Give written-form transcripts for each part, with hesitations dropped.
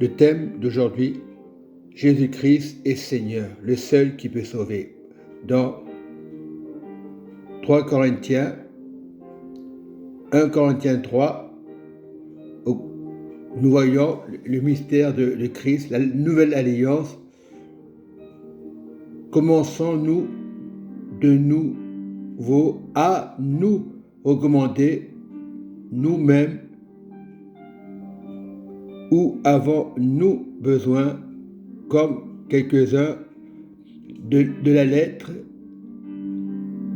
Le thème d'aujourd'hui, Jésus-Christ est Seigneur, le seul qui peut sauver. Dans 3 Corinthiens, 1 Corinthiens 3, nous voyons le mystère de Christ, la nouvelle alliance. Commençons-nous de nouveau à nous recommander nous-mêmes ou avons-nous besoin, comme quelques-uns, de la lettre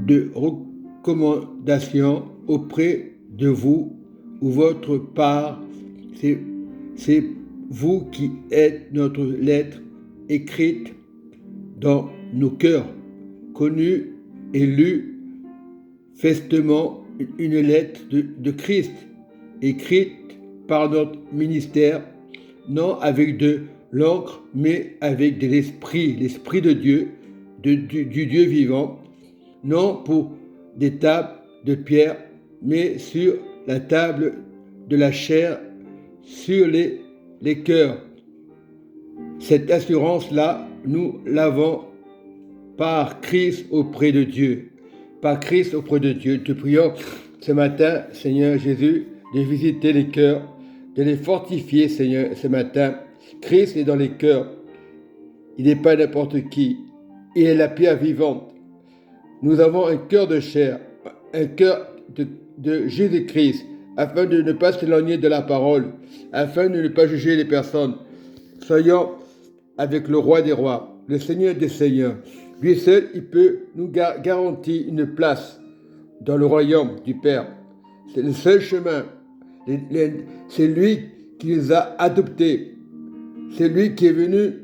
de recommandation auprès de vous ou votre part? C'est vous qui êtes notre lettre écrite dans nos cœurs, connue et lue festement, une lettre de Christ, écrite par notre ministère, non avec de l'encre, mais avec de l'esprit de Dieu, du Dieu vivant, non pour des tables de pierre, mais sur la table de la chair, sur les cœurs. Cette assurance-là, nous l'avons par Christ auprès de Dieu. Par Christ auprès de Dieu. Te prions ce matin, Seigneur Jésus, de visiter les cœurs, de les fortifier, Seigneur, ce matin. Christ est dans les cœurs. Il n'est pas n'importe qui. Il est la pierre vivante. Nous avons un cœur de chair, un cœur de Jésus-Christ, afin de ne pas s'éloigner de la parole, afin de ne pas juger les personnes. Soyons avec le roi des rois, le Seigneur des seigneurs. Lui seul, il peut nous garantir une place dans le royaume du Père. C'est le seul chemin. C'est lui qui nous a adoptés. C'est lui qui est venu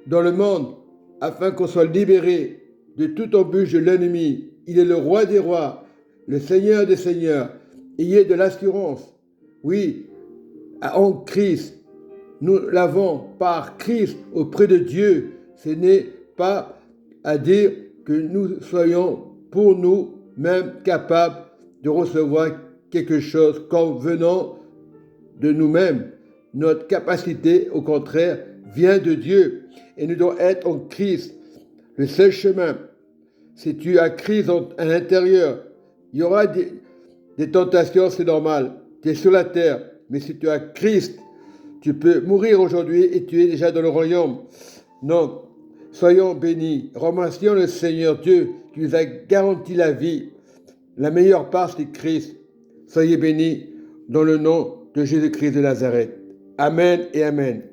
dans le monde afin qu'on soit libéré de toute embûche de l'ennemi. Il est le roi des rois, le Seigneur des seigneurs. Il y a de l'assurance. Oui, en Christ. Nous l'avons par Christ auprès de Dieu. Ce n'est pas à dire que nous soyons pour nous-mêmes capables de recevoir quelque chose comme venant de nous-mêmes. Notre capacité, au contraire, vient de Dieu et nous devons être en Christ. Le seul chemin, si tu as Christ à l'intérieur, il y aura des tentations, c'est normal. Tu es sur la terre, mais si tu as Christ, tu peux mourir aujourd'hui et tu es déjà dans le royaume. Non, soyons bénis. Remercions le Seigneur Dieu qui nous a garanti la vie. La meilleure part, c'est Christ. Soyez bénis dans le nom de Jésus-Christ de Nazareth. Amen et Amen.